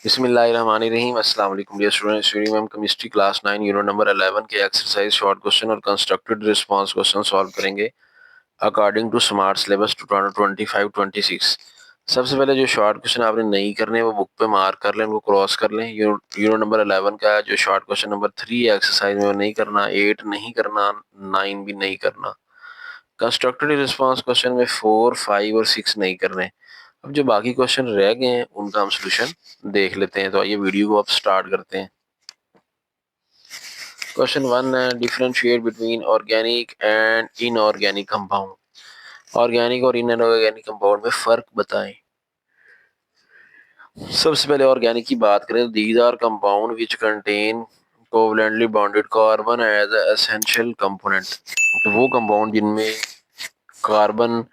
बिस्मिल्लाहिर्रहमानिर्रहीम। अस्सलाम वालेकुम डियर स्टूडेंट्स। वीडियो में हम केमिस्ट्री क्लास 9 यूनिट नंबर 11 के एक्सरसाइज शॉर्ट क्वेश्चन और कंस्ट्रक्टेड रिस्पांस क्वेश्चन सॉल्व करेंगे अकॉर्डिंग टू स्मार्ट सिलेबस 2025-26। सबसे पहले जो शॉर्ट क्वेश्चन आपने नहीं करने वो बुक पे मार्क कर लें, उनको क्रॉस कर लें। यूनिट नंबर 11 का जो शॉर्ट क्वेश्चन नंबर 3 एक्सरसाइज में वो नहीं करना, 8 नहीं करना, 9 भी नहीं करना। कंस्ट्रक्टेड रिस्पांस क्वेश्चन में 4, 5 और 6 नहीं करने। अब जो बाकी क्वेश्चन रह गए हैं उनका हम सोल्यूशन देख लेते हैं। तो आइए वीडियो को अब स्टार्ट करते हैं। क्वेश्चन 1 है, differentiate between organic and inorganic compound. Organic और इनऑर्गेनिक कंपाउंड में फर्क बताएं। सबसे पहले ऑर्गेनिक की बात करें तो these are compound which contain covalently bonded carbon as essential component. तो वो कंपाउंड जिनमें कार्बन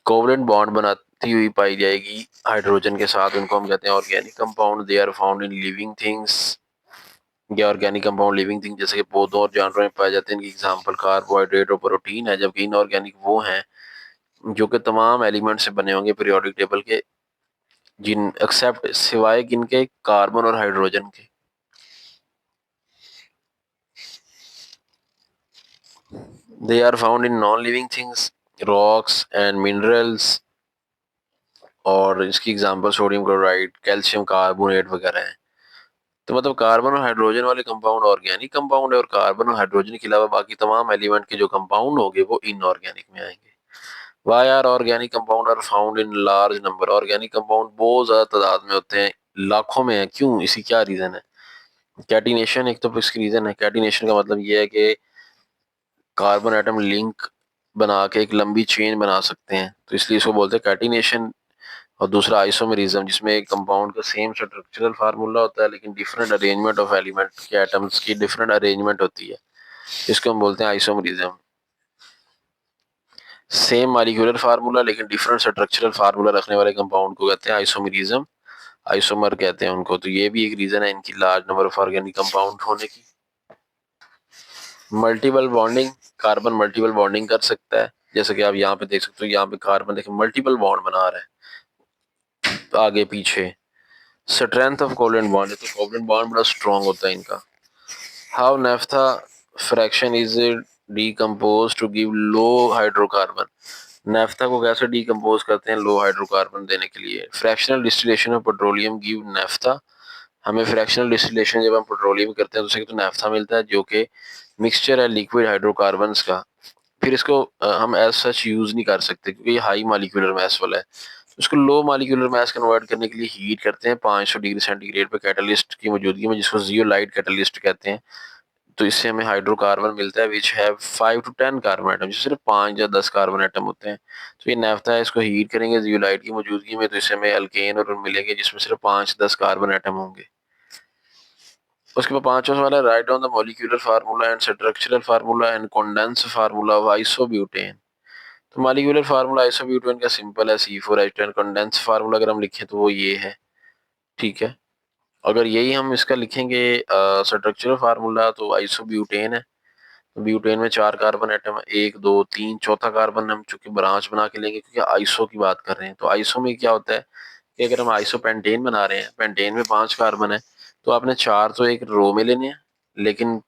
कोवलेंट बॉन्ड बनाती हुई पाई जाएगी हाइड्रोजन के साथ, उनको हम कहते हैं organic compound. They are found in living things. ये ऑर्गेनिक कंपाउंड लिविंग थिंग जैसे कि पौधों और जानवरों में पाए जाते हैं। इनकी एग्जांपल कार्बोहाइड्रेट और प्रोटीन है। जबकि इनऑर्गेनिक वो हैं जो कि तमाम एलिमेंट से बने होंगे पीरियोडिक टेबल के, जिन एक्सेप्ट सिवाय किनके, कार्बन और हाइड्रोजन के। They are found in non living things, rocks and minerals. और इसकी example sodium chloride, calcium carbonate वगैरह हैं। तो मतलब कार्बन और हाइड्रोजन वाले कंपाउंड ऑर्गेनिक कंपाउंड है, और कार्बन और हाइड्रोजन के अलावा बाकी तमाम एलिमेंट के जो कंपाउंड होंगे वो इनऑर्गेनिक में आएंगे। Why are organic compound are found in large number. Organic compound बहुत ज्यादा तादाद में होते हैं, लाखों में है। क्यों? इसी क्या रीजन है? कैटिनेशन एक तो इसकी रीजन है। कैटिनेशन का मतलब ये है कि कार्बन एटम लिंक बना के एक लंबी चेन बना सकते हैं, तो इसलिए इसको बोलते हैं कैटिनेशन। और दूसरा आइसोमेरिज्म, जिसमें एक कंपाउंड का सेम स्ट्रक्चरल फार्मूला होता है लेकिन डिफरेंट अरेंजमेंट ऑफ एलिमेंट के एटम्स की डिफरेंट अरेंजमेंट होती है, इसको हम बोलते हैं आइसोमेरिज्म। सेम मॉलिक्यूलर फार्मूला लेकिन डिफरेंट स्ट्रक्चरल फार्मूला रखने वाले कंपाउंड को कहते हैं आइसोमेरिज्म, आइसोमर कहते हैं उनको। तो ये भी एक रीजन है इनकी large number of organic compound होने की। Multiple bonding, carbon multiple bonding कर सकता है, जैसे कि आप यहाँ पे देख सकते हो। यहाँ पे कार्बन देखिए मल्टीपल बॉन्ड बना रहा है आगे पीछे। स्ट्रेंथ ऑफ कोवलेंट बॉन्ड है, तो कोवलेंट बॉन्ड बड़ा स्ट्रॉन्ग होता है इनका। How naphtha fraction is decompose to give low hydrocarbon. Naphtha को कैसे डीकम्पोज करते हैं लो हाइड्रोकार्बन देने के लिए? Fractional distillation of petroleum give naphtha. हमें फ्रैक्शनल डिस्टिलेशन जब हम पेट्रोलियम करते हैं तो उसे तो नेफ्था मिलता है, जो कि मिक्सचर है लिक्विड हाइड्रोकार्बन्स का। फिर इसको हम एज सच यूज नहीं कर सकते क्योंकि ये हाई मॉलिक्यूलर मास वाला है। तो इसको लो मॉलिक्यूलर मास कन्वर्ट करने के लिए हीट करते हैं 500 डिग्री सेंटीग्रेड पे कैटलिस्ट की मौजूदगी में, जिसको जियोलाइट कैटलिस्ट कहते हैं। तो इससे हमें हाइड्रोकार्बन मिलता है which have 5 to 10 carbon atom, जिससे सिर्फ 5 या 10 कार्बन एटम होते हैं। तो ये नेफ्था है, इसको हीट करेंगे जियोलाइट की मौजूदगी में, तो इससे हमें अल्केन और मिलेंगे जिसमें सिर्फ 5-10 कार्बन एटम होंगे। उसके बाद पांचवा सवाल है, write down the molecular formula and structural formula and condense formula of isobutane. तो मॉलिक्यूलर फार्मूला आइसोब्यूटेन का सिंपल है C4H10। कंडेंस फार्मूला अगर हम लिखें तो वो ये है, ठीक है। अगर यही हम इसका लिखेंगे स्ट्रक्चरल फार्मूला, तो आइसोब्यूटेन है। तो ब्यूटेन में 4 कार्बन एटम है, 1 2 3, चौथा कार्बन हम चूंकि ब्रांच बना के लेंगे क्योंकि आइसो की बात कर रहे हैं। तो आइसो में क्या होता है कि अगर हम आइसो पेंटेन बना रहे हैं, पेंटेन में 5 कार्बन है, तो आपने 4 तो एक रो में लेने हैं, लेकिन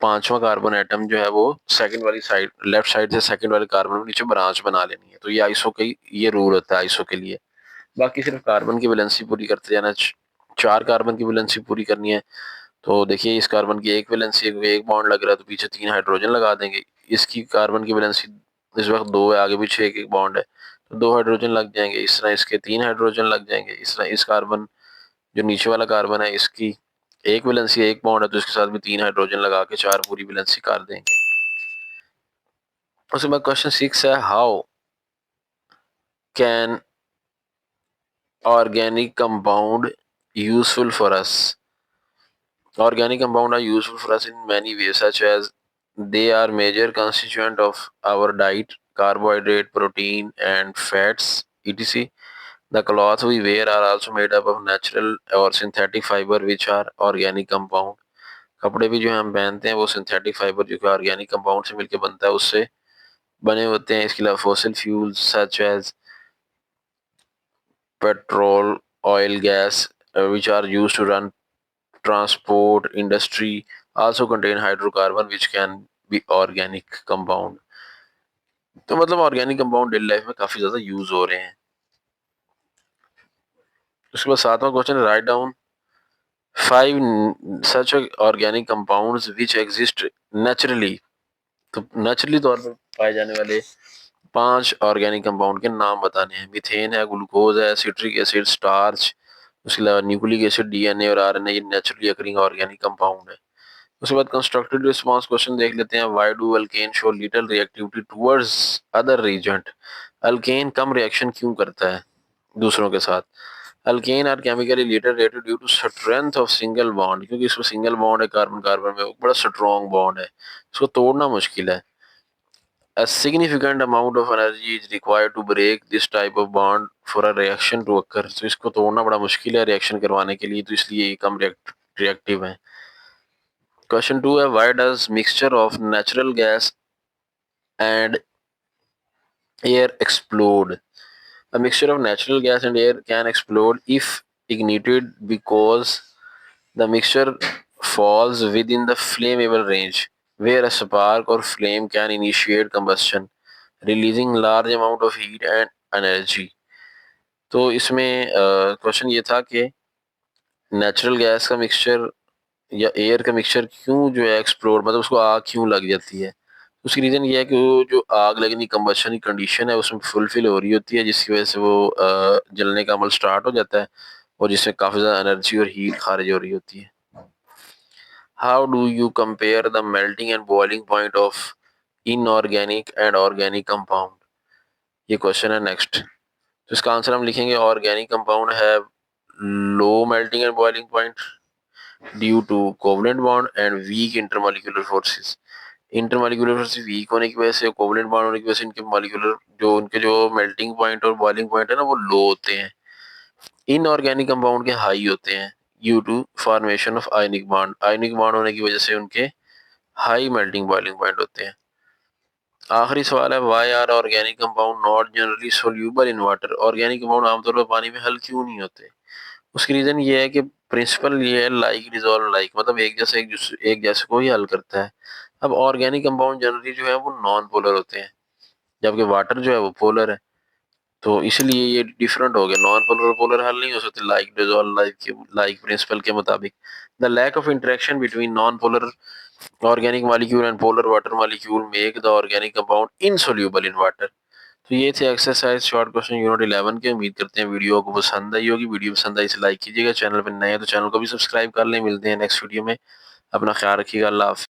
पांचवा कार्बन एटम जो है वो सेकंड वाली साइड, लेफ्ट साइड से सेकंड वाले कार्बन के नीचे ब्रांच बना लेनी है। तो ये आइसो का ये रूल होता है आइसो के लिए। बाकी सिर्फ कार्बन की वैलेंसी पूरी करते जाना। 4 कार्बन की वैलेंसी पूरी करनी है। तो देखिए इस कार्बन की एक वैलेंसी, एक बॉन्ड लग रहा है तो पीछे 3 हाइड्रोजन लगा देंगे। इसकी कार्बन की वैलेंसी इस वक्त 2 है, आगे पीछे एक बॉन्ड है, तो 2 हाइड्रोजन लग जाएंगे। इस तरह इसके 3 हाइड्रोजन लग जाएंगे। इस तरह इस कार्बन जो नीचे वाला कार्बन है इसकी एक वैलेंसी एक बॉन्ड है, तो इसके साथ भी 3 हाइड्रोजन लगा के 4 पूरी वैलेंसी कर देंगे। उसके बाद क्वेश्चन 6 है, how can organic compound useful for us. Organic compounds are useful for us in many ways, such as they are major constituent of our diet, carbohydrate, protein, and fats, etc. The clothes we wear are also made up of natural or synthetic fiber, which are organic compound. कपड़े भी जो हम पहनते हैं वो synthetic fibre जो कि organic compound से मिलकर बनता है उससे बने होते हैं। इसके अलावा fossil fuels such as petrol, oil, gas which are used to run transport industry also contain hydrocarbon which can be organic compound। तो मतलब ऑर्गेनिक कंपाउंड डेली लाइफ में काफी ज्यादा यूज हो रहे हैं। उसके बाद 7वां question, write down 5 such organic compounds which exist naturally. तो नेचुरली तौर पर पाए जाने वाले 5 ऑर्गेनिक कंपाउंड के नाम बताने हैं। मीथेन है, ग्लूकोज है, सिट्रिक एसिड, स्टार्च, उसके अलावा न्यूक्लिक एसिड, डीएनए और आरएनए, ये नेचुरली अकरिंग ऑर्गेनिक कंपाउंड है। उसके बाद कंस्ट्रक्टेड रिस्पांस क्वेश्चन देख लेते हैं। Why do alkane show little reactivity towards other reagent. Alkane कम रिएक्शन क्यों करता है दूसरों के साथ। Alkane are chemically little reactive due to strength of single bond, क्योंकि इसमें सिंगल बॉन्ड है कार्बन कार्बन में, बड़ा स्ट्रॉन्ग बॉन्ड है, इसको तोड़ना मुश्किल है। A significant amount of energy is required to break this type of bond for a reaction to occur। तो इसको तोड़ना बड़ा मुश्किल है रिएक्शन करवाने के लिए, तो इसलिए ये कम रिएक्टिव है। क्वेश्चन 2 है, why does mixture of natural gas and air explode. A mixture of natural gas and air can explode if ignited because the mixture falls within the flammable range, where a spark or flame can initiate combustion, releasing large amount of heat and energy। तो इसमें question ये था कि natural gas का mixture या air का mixture क्यों जो है एक्सप्लोड, मतलब उसको आग क्यों लग जाती है। उसकी रीज़न ये है कि वो जो आग लगने की कंबशन की कंडीशन है उसमें फुलफिल हो रही होती है, जिसकी वजह से वो जलने का अमल स्टार्ट हो जाता है और जिसमें काफ़ी ज़्यादा एनर्जी और हीट खारिज हो रही होती है। How do you compare the melting and boiling point of inorganic and organic compound. ये क्वेश्चन है नेक्स्ट। तो इसका आंसर हम लिखेंगे, ऑर्गेनिक कंपाउंड है low melting and boiling point due to covalent bond and weak intermolecular forces. Intermolecular forces weak होने की वजह से, कोवलेंट बॉन्ड होने की वजह से इनके मॉलिक्यूलर जो उनके जो मेल्टिंग पॉइंट और बॉइलिंग पॉइंट है ना वो लो होते हैं। इनऑर्गेनिक कंपाउंड के हाई होते हैं due to formation of ionic bond. Ionic bond होने की वजह से उनके हाई मेल्टिंग बॉइलिंग पॉइंट होते हैं। आखिरी सवाल है, why are organic compound not generally soluble in water. Organic compound आमतौर पर पानी में हल क्यों नहीं होते। उसकी रीजन ये है कि प्रिंसिपल ये है लाइक डिजोल्व लाइक, मतलब एक जैसे को ही हल करता है। अब ऑर्गेनिक कंपाउंड जनरली जो है वो नॉन पोलर होते हैं, जबकि वाटर जो है वो पोलर है, तो इसलिए ये डिफरेंट हो गया। नॉन पोलर और पोलर हल नहीं हो सकते लाइक डिजोल्व लाइक प्रिंसिपल के मुताबिक। The lack of interaction between non polar organic molecule and polar water molecule make the organic compound insoluble in water. तो ये थे एक्सरसाइज शॉर्ट क्वेश्चन यूनिट 11 के। उम्मीद करते हैं वीडियो को पसंद आई होगी। वीडियो पसंद आई तो लाइक कीजिएगा, चैनल पर नए हैं तो चैनल को भी सब्सक्राइब कर लें। मिलते हैं नेक्स्ट वीडियो में, अपना ख्याल रखिएगा, अल्लाह हाफ़िज़।